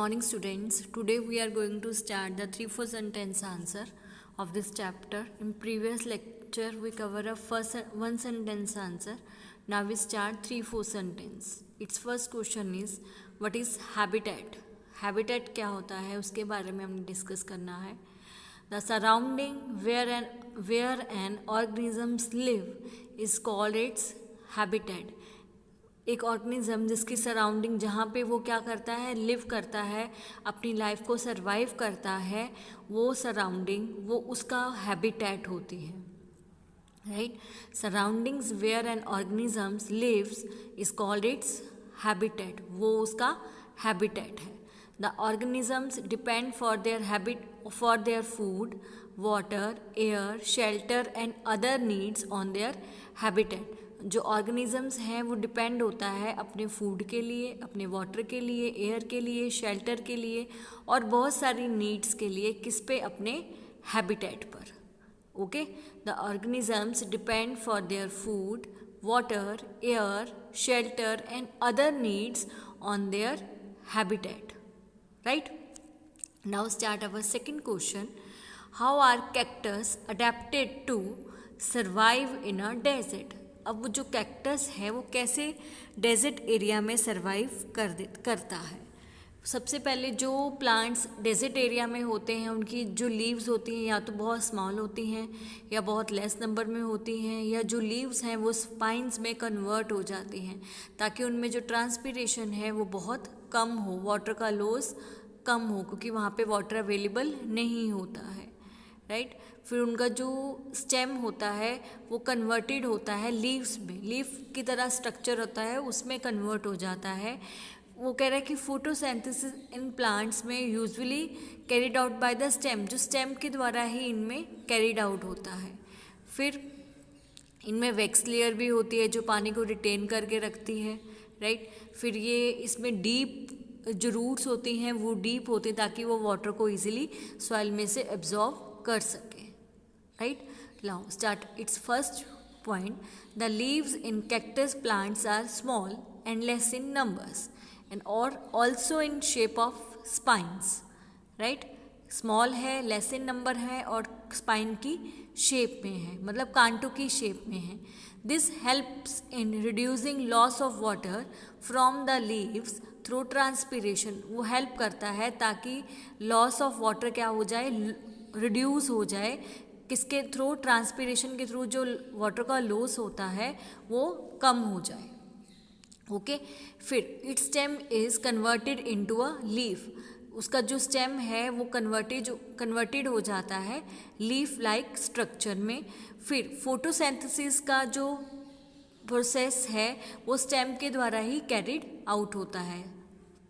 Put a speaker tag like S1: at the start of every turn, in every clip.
S1: morning, students. Today we are going to start the 3-4 sentence answer of this chapter. In previous lecture we cover a first one sentence answer. Now we start 3-4 sentence. Its first question is what is habitat? Habitat क्या होता है उसके बारे में हमने discuss करना है. The surrounding where an organisms live is called its habitat. एक ऑर्गेनिज्म जिसकी सराउंडिंग जहाँ पे वो क्या करता है, लिव करता है, अपनी लाइफ को सरवाइव करता है, वो सराउंडिंग वो उसका हैबिटेट होती है. Right. Surroundings where an organisms lives is called its habitat. वो उसका हैबिटेट है. The organisms depend for their food, water, air, shelter and other needs on their habitat. जो ऑर्गेनिजम्स हैं वो डिपेंड होता है अपने फूड के लिए, अपने वाटर के लिए, एयर के लिए, शेल्टर के लिए और बहुत सारी नीड्स के लिए. किस पे? अपने हैबिटेट पर. Okay. The organisms depend for their food, water, air, shelter and other needs on their habitat. Right. Now start our second question. How are cactus adapted to survive in a desert? अब वो जो cactus है वो कैसे desert area में survive करता है. सबसे पहले जो प्लांट्स डेजर्ट एरिया में होते हैं उनकी जो लीव्स होती हैं या तो बहुत स्मॉल होती हैं या बहुत लेस नंबर में होती हैं, या जो लीव्स हैं वो स्पाइन्स में कन्वर्ट हो जाती हैं ताकि उनमें जो ट्रांसपीरेशन है वो बहुत कम हो, वाटर का लॉस कम हो, क्योंकि वहाँ पे वाटर अवेलेबल नहीं होता है. राइट. फिर उनका जो स्टेम होता है वो कन्वर्टेड होता है लीव्स में, लीफ की तरह स्ट्रक्चर होता है उसमें कन्वर्ट हो जाता है. वो कह रहा है कि फोटोसिंथेसिस इन प्लांट्स में usually carried out by the stem, जो स्टेम के द्वारा ही इनमें कैरिड आउट होता है. फिर इनमें वैक्स लेयर भी होती है जो पानी को रिटेन करके रखती है. राइट. फिर ये इसमें डीप जो रूट्स होती हैं वो डीप होती हैं ताकि वो वाटर को ईजिली सॉइल में से एब्जॉर्ब कर सके. Right. Now start its first point. The leaves in cactus plants are small and less in numbers and or also in shape of spines. Right. Small है, लेस इन नंबर है और spine की shape में है, मतलब कांटों की shape में है. This helps in reducing loss of water from the leaves through transpiration. वो हेल्प करता है ताकि लॉस ऑफ वाटर क्या हो जाए, रिड्यूस हो जाए. किसके थ्रू? ट्रांसपीरेशन के थ्रू जो वाटर का लॉस होता है वो कम हो जाए. ओके. फिर it's stem is converted into a leaf. उसका जो स्टेम है वो कन्वर्टेड हो जाता है लीफ लाइक स्ट्रक्चर में. फिर फोटोसिंथेसिस का जो प्रोसेस है वो स्टेम के द्वारा ही कैरिड आउट होता है,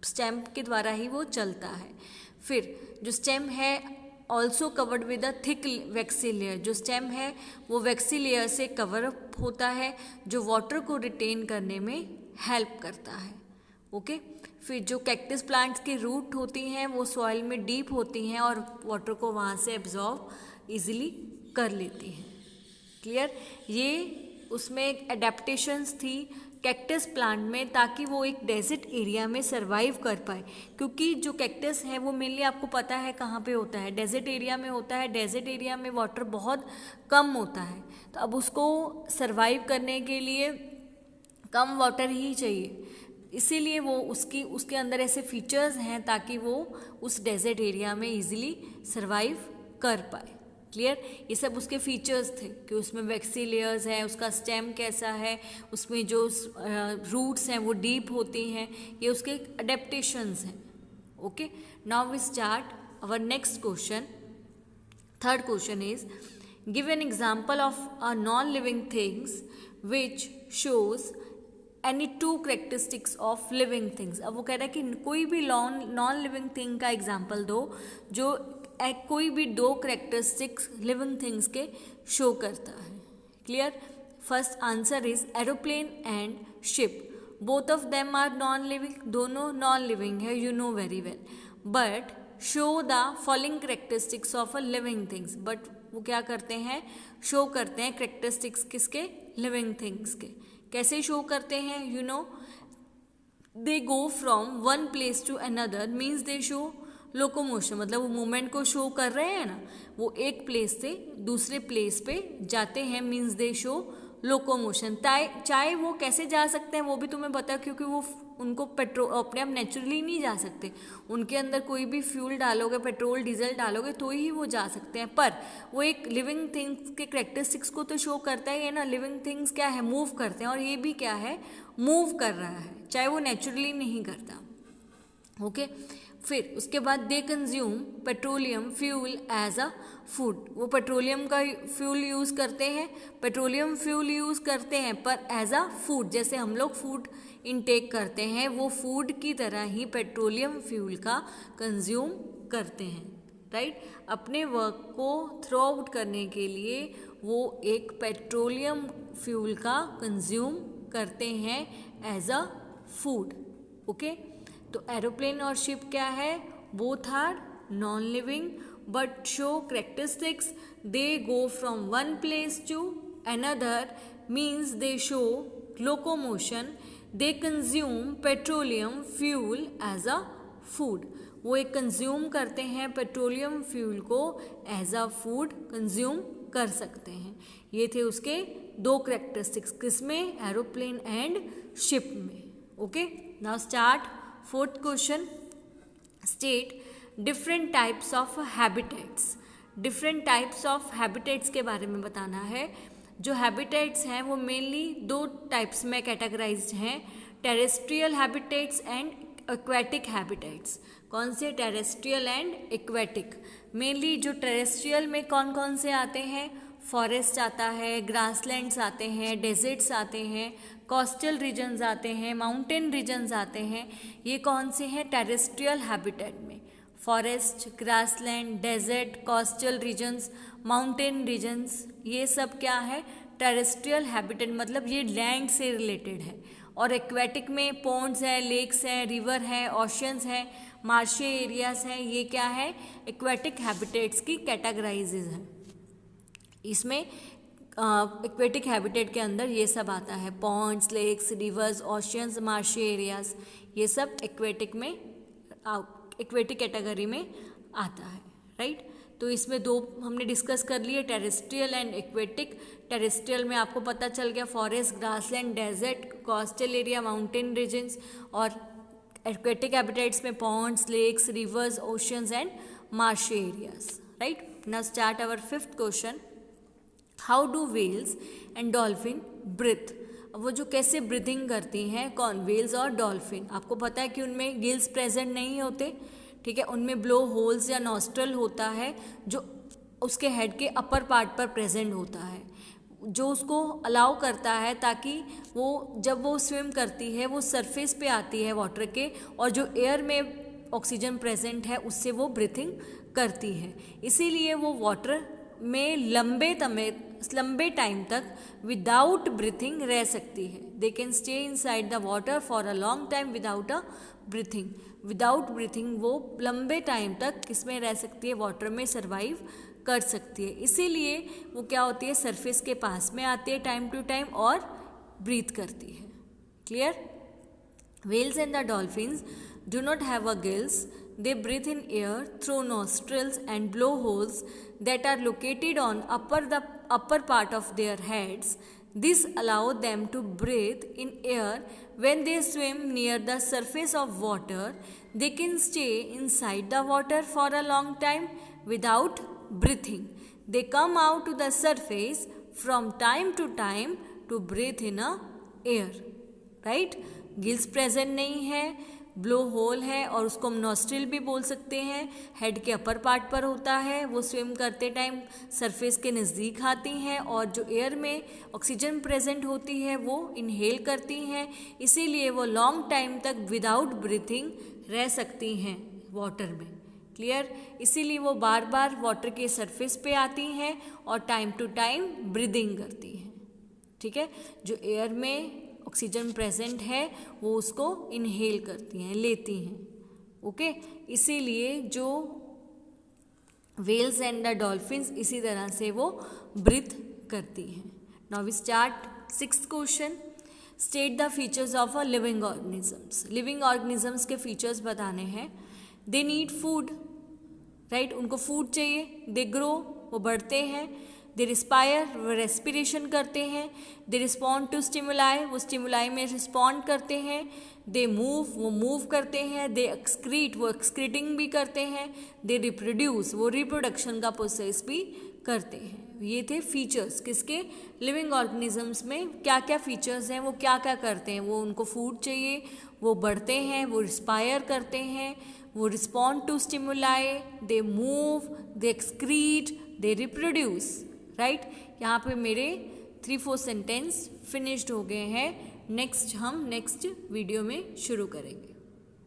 S1: स्टेम के द्वारा ही वो चलता है. फिर जो स्टेम है also covered with a thick waxy layer. जो स्टेम है वो वैक्सी लेयर से कवर अप होता है जो वाटर को रिटेन करने में हेल्प करता है. ओके. फिर जो कैक्टस प्लांट्स की रूट होती हैं वो सॉइल में डीप होती हैं और वाटर को वहाँ से एब्जॉर्ब इजीली कर लेती हैं. क्लियर. ये उसमें एक एडेप्टेशंस थी कैक्टस प्लांट में ताकि वो एक डेजर्ट एरिया में सरवाइव कर पाए, क्योंकि जो कैक्टस है वो मेनली आपको पता है कहाँ पे होता है, डेजर्ट एरिया में होता है. डेजर्ट एरिया में वाटर बहुत कम होता है, तो अब उसको सरवाइव करने के लिए कम वाटर ही चाहिए. इसीलिए वो उसके अंदर ऐसे फीचर्स हैं ताकि वो उस डेजर्ट एरिया में इजीली सरवाइव कर पाए. क्लियर. ये सब उसके फीचर्स थे कि उसमें वैक्सी लेयर्स हैं, उसका स्टेम कैसा है, उसमें जो रूट्स हैं वो डीप होती हैं, ये उसके अडेप्टेशंस हैं. Okay. Now we start our next question. Third question is give an example of a non living things which shows any two characteristics of living things. अब वो कह रहा है कि कोई भी नॉन लिविंग थिंग का एग्जाम्पल दो जो कोई भी दो करेक्टरिस्टिक्स लिविंग थिंग्स के शो करता है. Clear. First answer is aeroplane and ship. Both of them are non living. दोनों नॉन लिविंग है, you know very well. But show the following characteristics of a living things. But वो क्या करते हैं, show करते हैं करेक्टरिस्टिक्स किसके? Living things के. कैसे शो करते हैं? You know they go from one place to another means they show locomotion, मतलब वो मूवमेंट को शो कर रहे हैं ना, वो एक प्लेस से दूसरे प्लेस पे जाते हैं मीन्स दे शो लोकोमोशन। चाहे वो कैसे जा सकते हैं वो भी तुम्हें पता है, क्योंकि वो उनको पेट्रोल अपने आप नेचुरली नहीं जा सकते, उनके अंदर कोई भी फ्यूल डालोगे, पेट्रोल डीजल डालोगे तो ही वो जा सकते हैं। पर वो एक लिविंग थिंग्स के कैरेक्टरिस्टिक्स को तो शो करता ही है ना, लिविंग थिंग्स क्या है, मूव करते हैं, और ये भी क्या है, मूव कर रहा है, चाहे वो नेचुरली नहीं करता। ओके फिर उसके बाद they consume petroleum fuel as a food, वो पेट्रोलियम का फ्यूल यूज़ करते हैं, पेट्रोलियम फ्यूल यूज़ करते हैं पर एज अ फूड, जैसे हम लोग फूड इनटेक करते हैं वो फूड की तरह ही पेट्रोलियम फ्यूल का कंज्यूम करते हैं, राइट। अपने वर्क को थ्रो आउट करने के लिए वो एक पेट्रोलियम फ्यूल का कंज्यूम करते हैं एज अ फूड। ओके तो एरोप्लेन और शिप क्या है, both are non living but show characteristics, they go from one place to another means they show locomotion, they consume petroleum fuel as a food, वो एक consume करते हैं petroleum fuel को as a food consume कर सकते हैं। ये थे उसके दो कैरेक्टरिस्टिक्स, किसमें, एरोप्लेन एंड शिप में। Okay now start fourth question, state different types of habitats. Different types of habitats के बारे में बताना है। जो हैबिटेट्स हैं वो मेनली दो टाइप्स में कैटेगराइज्ड हैं, terrestrial habitats and aquatic habitats. कौन से, टेरेस्ट्रियल एंड एक्वेटिक। मेनली जो टेरेस्ट्रियल में कौन कौन से आते हैं, फॉरेस्ट आता है, ग्रासलैंड्स आते हैं, डेजर्ट्स आते हैं, कोस्टल रीजन्स आते हैं, माउंटेन रीजन्स आते हैं। ये कौन से हैं, टेरेस्ट्रियल हैबिटेट में, forest, grassland, desert, coastal regions, mountain regions, ये सब क्या है, टेरेस्ट्रियल हैबिटेट, मतलब ये लैंड से रिलेटेड है। और एक्वेटिक में पॉन्ड्स है, लेक्स हैं, रिवर है, ओशंस हैं, मार्शी एरियाज हैं, ये क्या है, एक्वेटिक हैबिटेट्स की कैटेगराइजेज हैं। इसमें एक्वेटिक हैबिटेट के अंदर ये सब आता है, ponds, lakes, rivers, oceans, marshy areas, ये सब एक्वेटिक में एक्वेटिक कैटेगरी में आता है, राइट। तो इसमें दो हमने डिस्कस कर लिए, टेरेस्ट्रियल एंड एक्वेटिक। टेरेस्ट्रियल में आपको पता चल गया forest, grassland, desert, coastal area, mountain regions, और एक्वेटिक हैबिटेट्स में ponds, lakes, rivers, oceans and marshy areas, right. Now start our fifth question, how do whales and dolphin breathe. अब वो जो कैसे ब्रीथिंग करती हैं, कौन, व्हेल्स और डॉल्फिन। आपको पता है कि उनमें गिल्स प्रेजेंट नहीं होते, ठीक है, उनमें ब्लो होल्स या नॉस्ट्रल होता है जो उसके हेड के अपर पार्ट पर प्रेजेंट होता है, जो उसको अलाउ करता है ताकि वो जब वो स्विम करती है वो सरफेस पे आती है वाटर के, और जो एयर में ऑक्सीजन प्रेजेंट है उससे वो ब्रीथिंग करती है। इसीलिए वो वाटर में लंबे टाइम तक विदाउट ब्रीथिंग रह सकती है। They can stay inside the water for a long time without a breathing. Without breathing वो लंबे टाइम तक किसमें रह सकती है, वाटर में सर्वाइव कर सकती है। इसीलिए वो क्या होती है, सरफेस के पास में आती है टाइम टू टाइम और ब्रीथ करती है। Clear. Whales and the dolphins do not have a gills. They breathe in air through nostrils and blowholes that are located on upper part of their heads. This allows them to breathe in air when they swim near the surface of water. They can stay inside the water for a long time without breathing. They come out to the surface from time to time to breathe in a air. Right? Gills present नहीं है, blow whole है, और उसको हम nostril भी बोल सकते हैं, हेड के अपर पार्ट पर होता है। वो स्विम करते टाइम सरफेस के नज़दीक आती हैं, और जो एयर में ऑक्सीजन प्रेजेंट होती है वो इनहेल करती हैं, इसीलिए वो लॉन्ग टाइम तक विदाउट ब्रीथिंग रह सकती हैं वाटर में। क्लियर। इसीलिए वो बार बार वाटर के सरफेस पे आती हैं और टाइम टू टाइम ब्रीदिंग करती हैं। ठीक है, जो एयर में ऑक्सीजन प्रेजेंट है वो उसको इनहेल करती हैं, लेती हैं। ओके, इसीलिए जो व्हेल्स एंड द डॉल्फिन्स इसी तरह से वो ब्रीथ करती हैं। Now we start sixth question, state the features of a living organisms. Living organisms के फीचर्स बताने हैं। दे नीड फूड, राइट, उनको फूड चाहिए। दे ग्रो, वो बढ़ते हैं। दे रिस्पायर, वो रेस्पिरेशन करते हैं। दे रिस्पॉन्ड टू स्टिमुलाई, वो स्टिमुलाई में रिस्पॉन्ड करते हैं। दे मूव, वो मूव करते हैं। दे एक्सक्रीट, वो एक्सक्रीटिंग भी करते हैं। दे रिप्रोड्यूस, वो रिप्रोडक्शन का प्रोसेस भी करते हैं। ये थे फीचर्स किसके, लिविंग ऑर्गेनिजम्स में क्या क्या फीचर्स हैं, वो क्या क्या करते हैं। वो उनको फूड चाहिए, वो बढ़ते हैं, वो रिस्पायर करते हैं, वो respond to stimuli, they move, they excrete, they reproduce, right. यहाँ पे मेरे 3-4 सेंटेंस फिनिश्ड हो गए हैं। नेक्स्ट हम नेक्स्ट वीडियो में शुरू करेंगे।